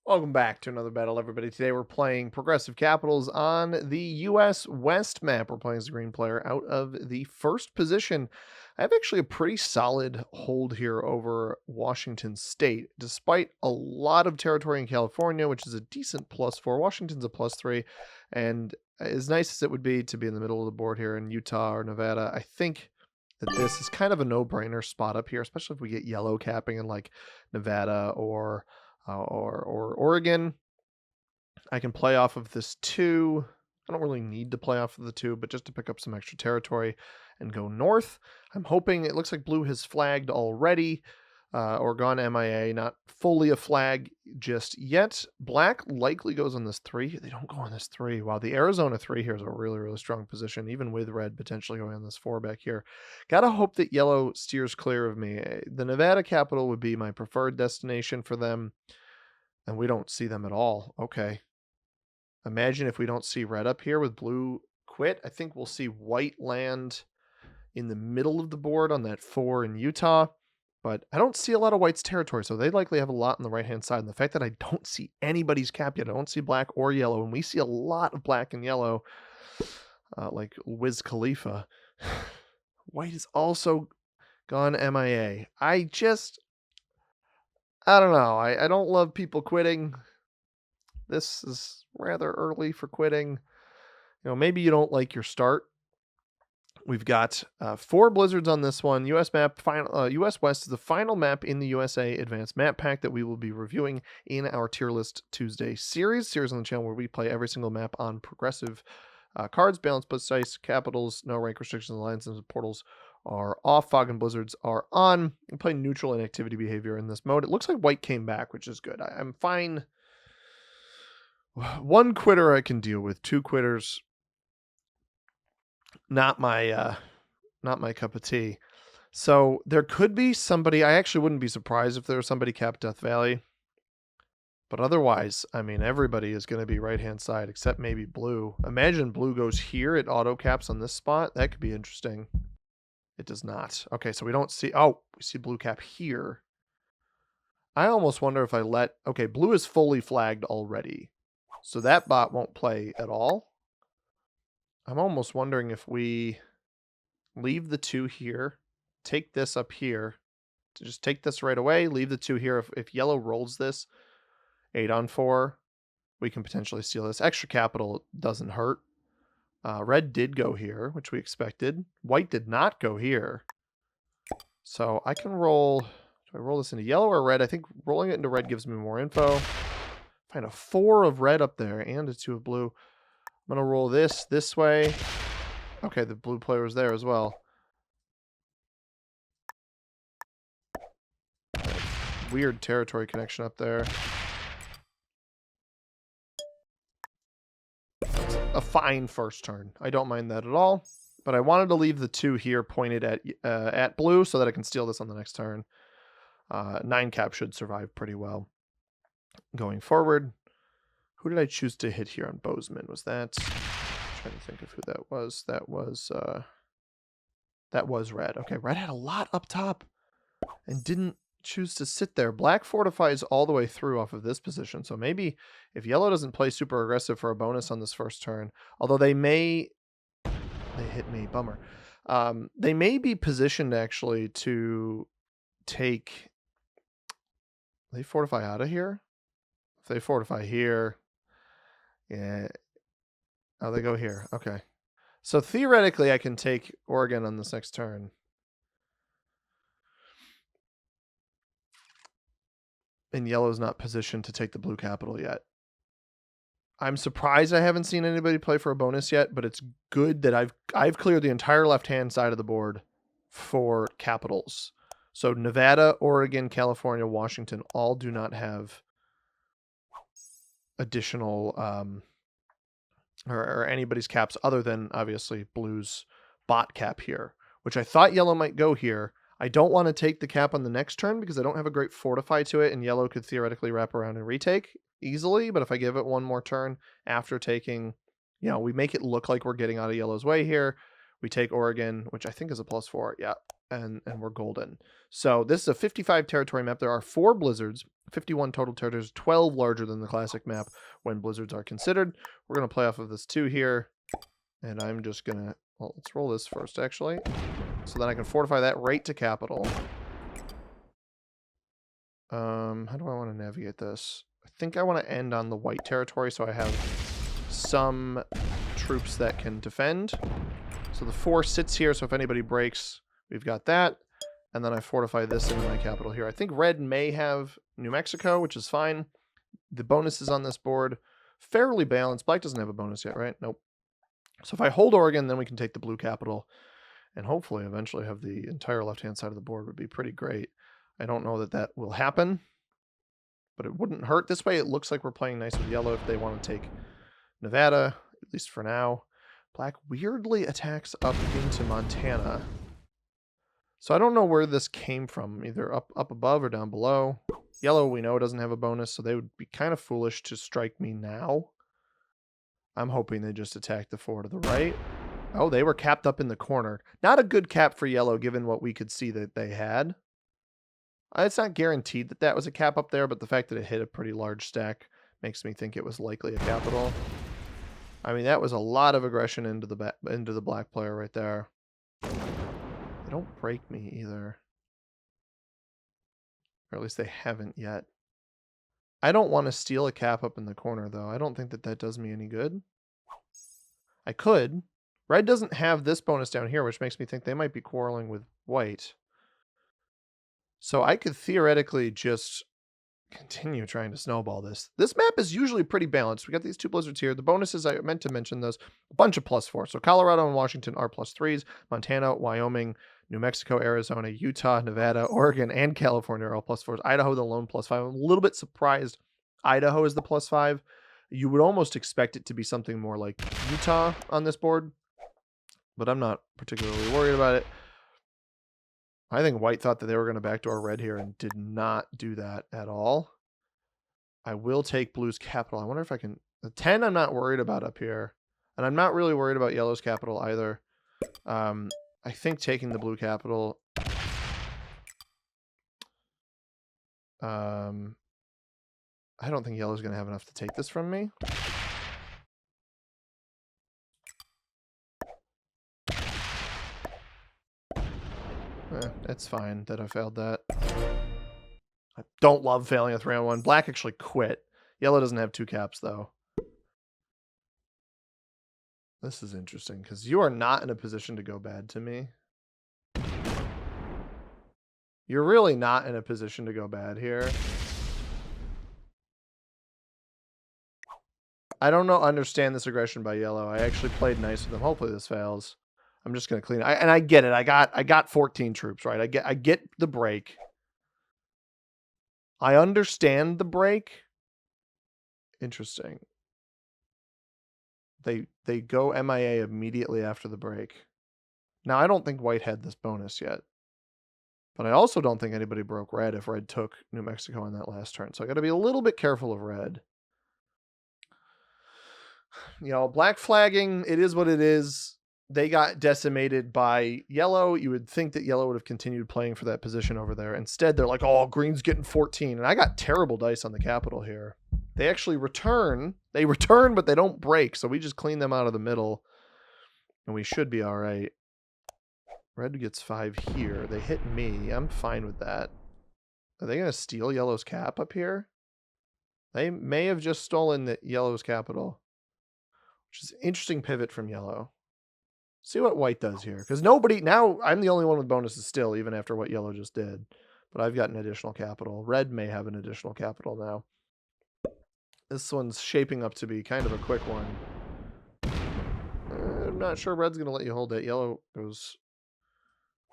Welcome back to another battle, everybody. Today we're playing Progressive Capitals on the US West map. We're playing as a green player out of the first position. I have actually a pretty solid hold here over Washington State, despite a lot of territory in California, which is a decent +4. Washington's a +3, and as nice as it would be to be in the middle of the board here in Utah or Nevada, I think that this is kind of a no-brainer spot up here, especially if we get yellow capping in like Nevada or Oregon. I can play off of this 2. I don't really need to play off of the 2, but just to pick up some extra territory and go north. I'm hoping it looks like blue has flagged already or gone MIA. Not fully a flag just yet. Black likely goes on this 3. They don't go on this 3. Wow, the Arizona 3 here is a really, really strong position, even with red potentially going on this 4 back here. Gotta hope that yellow steers clear of me. The Nevada Capital would be my preferred destination for them. And we don't see them at all. Okay. Imagine if we don't see red up here with blue quit. I think we'll see white land in the middle of the board on that 4 in Utah. But I don't see a lot of white's territory, so they likely have a lot on the right-hand side. And the fact that I don't see anybody's cap yet, I don't see black or yellow, and we see a lot of black and yellow, like Wiz Khalifa. White is also gone MIA. I don't know. I don't love people quitting. This is rather early for quitting. Maybe you don't like your start. We've got 4 blizzards on this one. US map, US West is the final map in the USA Advanced Map Pack that we will be reviewing in our Tier List Tuesday series on the channel where we play every single map on progressive cards, balance, plus dice, capitals, no rank restrictions, alliances, and portals are off. Fog and blizzards are on. We play neutral and activity behavior in this mode. It looks like white came back, which is good. I'm fine. 1 quitter I can deal with. 2 quitters, not my cup of tea. So there could be somebody. I actually wouldn't be surprised if there was somebody capped Death Valley. But otherwise, I mean, everybody is going to be right-hand side except maybe blue. Imagine blue goes here. It auto caps on this spot. That could be interesting. It does not. Okay, so we don't see... Oh, we see blue cap here. I almost wonder if I let... Okay, blue is fully flagged already. So that bot won't play at all. I'm almost wondering if we leave the 2 here, take this up here, to just take this right away, leave the 2 here. If yellow rolls this 8 on 4, we can potentially steal this. Extra capital doesn't hurt. Red did go here, which we expected. White did not go here. So I can roll... Do I roll this into yellow or red? I think rolling it into red gives me more info. Find a 4 of red up there and a 2 of blue. I'm going to roll this way. Okay, the blue player was there as well. Weird territory connection up there. A fine first turn. I don't mind that at all. But I wanted to leave the 2 here pointed at blue so that I can steal this on the next turn. 9 cap should survive pretty well. Going forward, who did I choose to hit here on Bozeman? Was that... I'm trying to think of who that was. That was red. Okay, red had a lot up top and didn't choose to sit there. Black fortifies all the way through off of this position. So maybe if yellow doesn't play super aggressive for a bonus on this first turn, although they may... They hit me. Bummer. They may be positioned actually to take... They fortify out of here? If they fortify here... Yeah. Oh, they go here. Okay. So theoretically, I can take Oregon on this next turn. And yellow's not positioned to take the blue capital yet. I'm surprised I haven't seen anybody play for a bonus yet, but it's good that I've cleared the entire left-hand side of the board for capitals. So Nevada, Oregon, California, Washington all do not have additional or anybody's caps other than obviously blue's bot cap here, which I thought yellow might go here. I don't want to take the cap on the next turn because I don't have a great fortify to it, and yellow could theoretically wrap around and retake easily. But if I give it one more turn after taking, we make it look like we're getting out of yellow's way here. We take Oregon, which I think is a +4. Yeah, and we're golden. So this is a 55 territory map. There are 4 blizzards, 51 total territories, 12 larger than the classic map when blizzards are considered. We're going to play off of this 2 here, and I'm just going to, well, let's roll this first, actually. So then I can fortify that right to capital. How do I want to navigate this? I think I want to end on the white territory so I have some troops that can defend. So the 4 sits here, so if anybody breaks, we've got that. And then I fortify this into my capital here. I think red may have New Mexico, which is fine. The bonuses on this board, fairly balanced. Black doesn't have a bonus yet, right? Nope. So if I hold Oregon, then we can take the blue capital and hopefully eventually have the entire left-hand side of the board. Would be pretty great. I don't know that that will happen, but it wouldn't hurt. This way it looks like we're playing nice with yellow if they want to take Nevada, at least for now. Black weirdly attacks up into Montana. So I don't know where this came from, either up above or down below. Yellow, we know, doesn't have a bonus, so they would be kind of foolish to strike me now. I'm hoping they just attack the 4 to the right. Oh, they were capped up in the corner. Not a good cap for yellow, given what we could see that they had. It's not guaranteed that that was a cap up there, but the fact that it hit a pretty large stack makes me think it was likely a capital. I mean, that was a lot of aggression into the black player right there. They don't break me either. Or at least they haven't yet. I don't want to steal a cap up in the corner, though. I don't think that that does me any good. I could. Red doesn't have this bonus down here, which makes me think they might be quarreling with white. So I could theoretically just continue trying to snowball this. This map is usually pretty balanced. We got these 2 blizzards here. The bonuses, I meant to mention those, a bunch of +4. So Colorado and Washington are +3s. Montana, Wyoming, New Mexico, Arizona, Utah, Nevada, Oregon, and California are all +4s. Idaho, the lone +5. I'm a little bit surprised Idaho is the +5. You would almost expect it to be something more like Utah on this board, but I'm not particularly worried about it. I think white thought that they were going to backdoor red here and did not do that at all. I will take blue's capital. I wonder if I can... The 10 I'm not worried about up here. And I'm not really worried about yellow's capital either. I think taking the blue capital... I don't think yellow's going to have enough to take this from me. It's fine that I failed that. I don't love failing a 3-on-1. Black actually quit. Yellow doesn't have 2 caps, though. This is interesting, because you are not in a position to go bad to me. You're really not in a position to go bad here. I don't understand this aggression by yellow. I actually played nice with them. Hopefully this fails. I'm just going to clean it. And I get it. I got 14 troops, right? I get the break. I understand the break. Interesting. They go MIA immediately after the break. Now, I don't think white had this bonus yet. But I also don't think anybody broke red if red took New Mexico on that last turn. So I got to be a little bit careful of red. You know, black flagging, it is what it is. They got decimated by yellow. You would think that yellow would have continued playing for that position over there. Instead, they're like, oh, green's getting 14. And I got terrible dice on the capital here. They actually return. They return, but they don't break. So we just clean them out of the middle. And we should be all right. Red gets 5 here. They hit me. I'm fine with that. Are they going to steal yellow's cap up here? They may have just stolen the yellow's capital. Which is an interesting pivot from yellow. See what white does here. Because nobody... Now, I'm the only one with bonuses still, even after what yellow just did. But I've got an additional capital. Red may have an additional capital now. This one's shaping up to be kind of a quick one. I'm not sure red's going to let you hold it. Yellow goes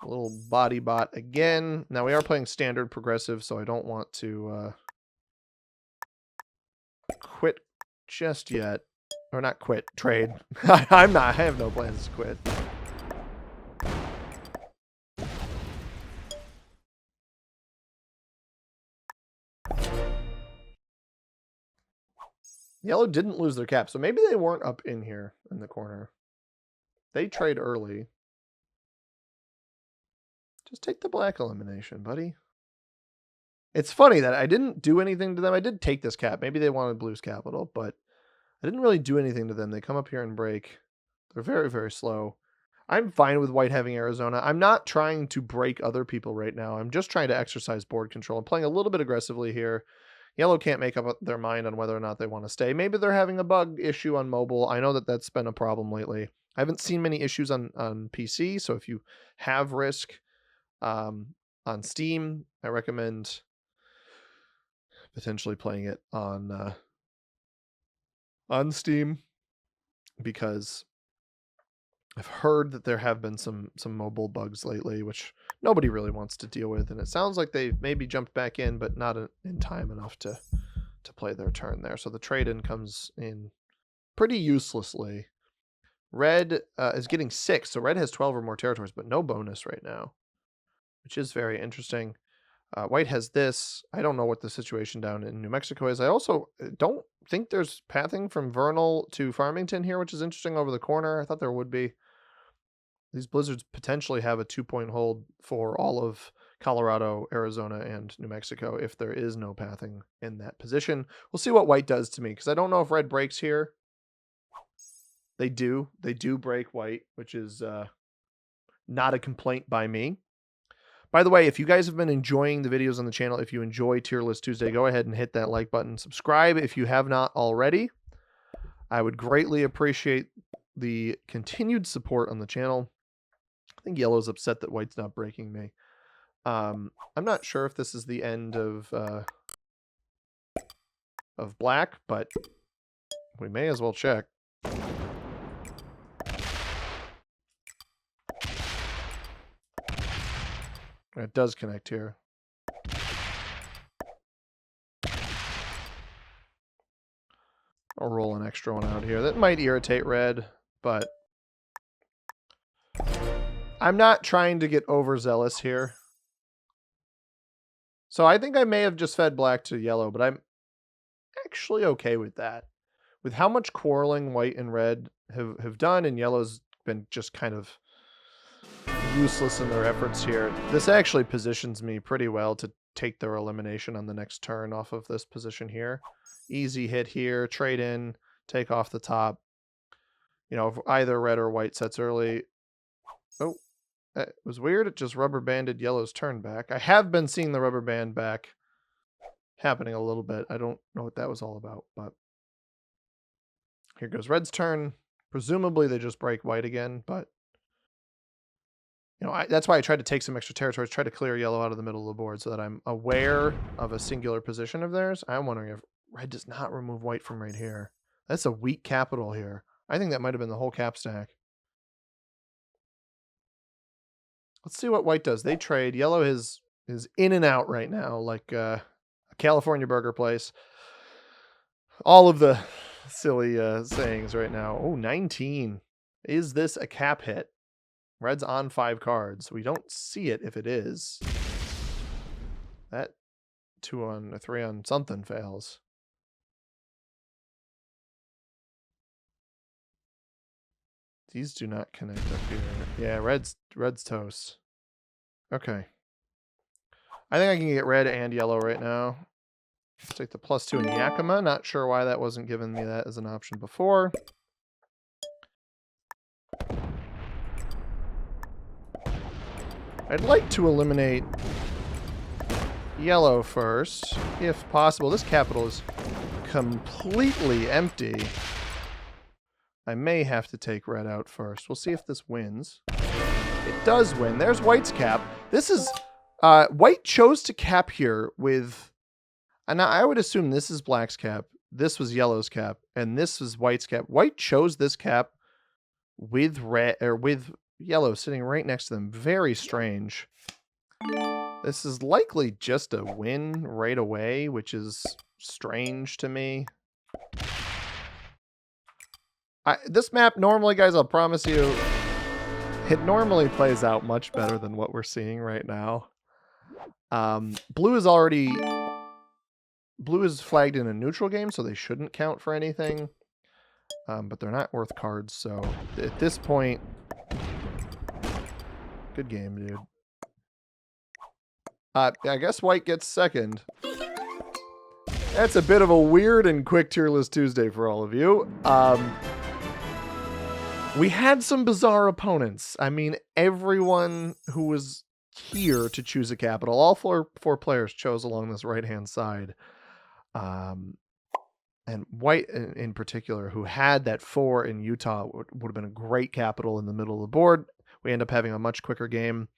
a little body bot again. Now, we are playing standard progressive, so I don't want to quit just yet. Or not quit, trade. I'm not. I have no plans to quit. Yellow didn't lose their cap, so maybe they weren't up in here in the corner. They trade early. Just take the black elimination, buddy. It's funny that I didn't do anything to them. I did take this cap. Maybe they wanted blue's capital, but I didn't really do anything to them. They come up here and break. They're very, very slow. I'm fine with white having Arizona. I'm not trying to break other people right now. I'm just trying to exercise board control. I'm playing a little bit aggressively here. Yellow can't make up their mind on whether or not they want to stay. Maybe they're having a bug issue on mobile. I know that that's been a problem lately. I haven't seen many issues on PC, so if you have Risk on Steam, I recommend potentially playing it on Steam, because I've heard that there have been some mobile bugs lately, which nobody really wants to deal with, and it sounds like they maybe jumped back in, but not in time enough to play their turn there. So the trade-in comes in pretty uselessly. Red is getting 6, so red has 12 or more territories, but no bonus right now, which is very interesting. White has this. I don't know what the situation down in New Mexico is. I also don't think there's pathing from Vernal to Farmington here, which is interesting over the corner. I thought there would be. These blizzards potentially have a 2-point hold for all of Colorado, Arizona, and New Mexico if there is no pathing in that position. We'll see what white does to me, because I don't know if red breaks here. They do. They do break white, which is not a complaint by me. By the way, if you guys have been enjoying the videos on the channel, if you enjoy Tier List Tuesday, go ahead and hit that like button. Subscribe if you have not already. I would greatly appreciate the continued support on the channel. I think yellow's upset that white's not breaking me. I'm not sure if this is the end of black, but we may as well check. It does connect here. I'll roll an extra one out here. That might irritate red, but I'm not trying to get overzealous here. So I think I may have just fed black to yellow, but I'm actually okay with that. With how much quarreling white and red have done, and yellow's been just kind of useless in their efforts here, this actually positions me pretty well to take their elimination on the next turn off of this position here. Easy hit here, trade in, take off the top. You know, if either red or white sets early. Oh, it was weird. It just rubber banded yellow's turn back. I have been seeing the rubber band back happening a little bit. I don't know what that was all about, but here goes red's turn. Presumably they just break white again, but you know, that's why I tried to take some extra territories, try to clear yellow out of the middle of the board so that I'm aware of a singular position of theirs. I'm wondering if red does not remove white from right here. That's a weak capital here. I think that might have been the whole cap stack. Let's see what white does. They trade. Yellow is in and out right now, like a California burger place. All of the silly sayings right now. Oh, 19. Is this a cap hit? Red's on 5 cards. We don't see it if it is. That 2 on or 3 on something fails. These do not connect up here. Yeah, red's toast. Okay. I think I can get red and yellow right now. Let's take the +2 in Yakima. Not sure why that wasn't giving me that as an option before. I'd like to eliminate yellow first, if possible. This capital is completely empty. I may have to take red out first. We'll see if this wins. It does win. There's white's cap. This is... white chose to cap here with... And I would assume this is black's cap, this was yellow's cap, and this is white's cap. White chose this cap with red, or with yellow sitting right next to them. Very strange. This is likely just a win right away, which is strange to me. This map normally, guys, I'll promise you, it normally plays out much better than what we're seeing right now. Blue is flagged in a neutral game, so they shouldn't count for anything. But they're not worth cards, so at this point, good game, dude. I guess white gets second. That's a bit of a weird and quick tier list Tuesday for all of you. We had some bizarre opponents. I mean, everyone who was here to choose a capital, all four players chose along this right-hand side. And white in particular, who had that 4 in Utah, would have been a great capital in the middle of the board. We end up having a much quicker game.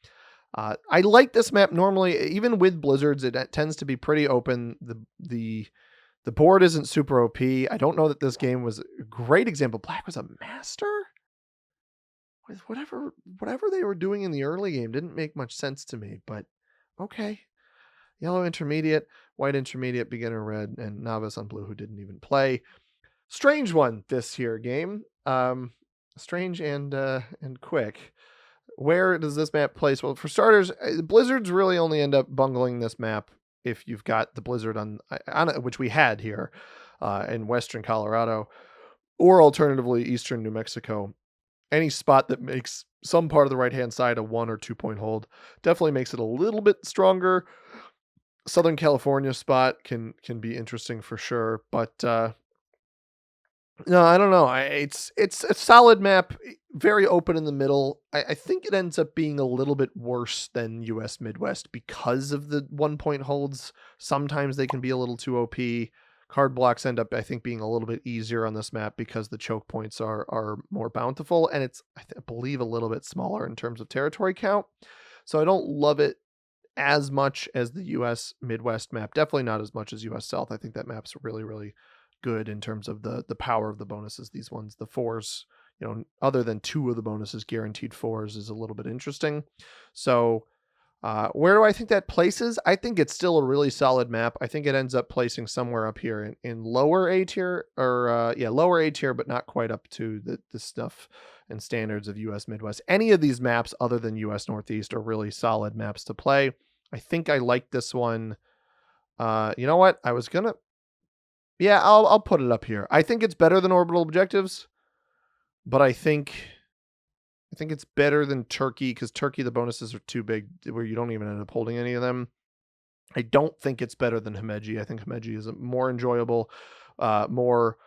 I like this map normally, even with blizzards, it tends to be pretty open. The board isn't super OP. I don't know that this game was a great example. Black was a master with whatever they were doing in the early game. Didn't make much sense to me, but okay. Yellow intermediate, white intermediate, beginner red, and novice on blue who didn't even play. Strange one this here game. Strange and quick. Where does this map place? Well, for starters, blizzards really only end up bungling this map if you've got the blizzard on which we had here in western Colorado, or alternatively eastern New Mexico. Any spot that makes some part of the right-hand side a 1 or 2 point hold definitely makes it a little bit stronger. Southern California spot can be interesting for sure, but no, I don't know. It's a solid map, very open in the middle. I think it ends up being a little bit worse than US Midwest because of the 1 point holds. Sometimes they can be a little too OP. Card blocks end up, I think, being a little bit easier on this map because the choke points are more bountiful, and it's, I believe, a little bit smaller in terms of territory count. So I don't love it as much as the US Midwest map. Definitely not as much as US South. I think that map's really, really good in terms of the power of the bonuses. These ones, the 4s, other than 2 of the bonuses, guaranteed 4s is a little bit interesting. So where do I think that places? I think it's still a really solid map. I think it ends up placing somewhere up here in lower A tier, or lower A tier, but not quite up to the stuff and standards of US Midwest. Any of these maps other than US Northeast are really solid maps to play. I think I like this one. You know what? I'll put it up here. I think it's better than Orbital Objectives, but I think it's better than Turkey, because Turkey, the bonuses are too big where you don't even end up holding any of them. I don't think it's better than Himeji. I think Himeji is a more enjoyable, more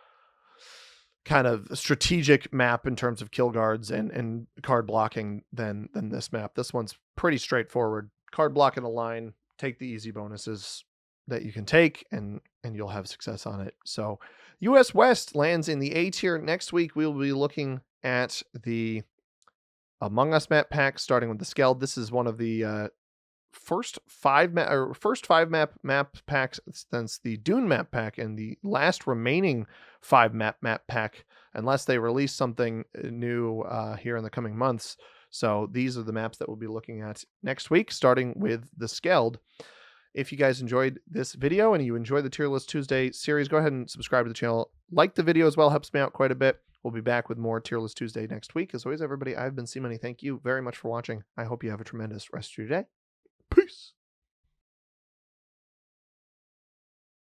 kind of strategic map in terms of kill guards and card blocking than this map. This one's pretty straightforward. Card block in a line, take the easy bonuses that you can take, and you'll have success on it. So US West lands in the A tier. Next week, we will be looking at the Among Us map pack, starting with the Skeld. This is one of the first five map packs since the Dune map pack, and the last remaining 5 map pack, unless they release something new here in the coming months. So these are the maps that we'll be looking at next week, starting with the Skeld. If you guys enjoyed this video and you enjoy the Tier List Tuesday series, go ahead and subscribe to the channel. Like the video as well, helps me out quite a bit. We'll be back with more Tier List Tuesday next week. As always, everybody, I've been C-Money. Thank you very much for watching. I hope you have a tremendous rest of your day. Peace.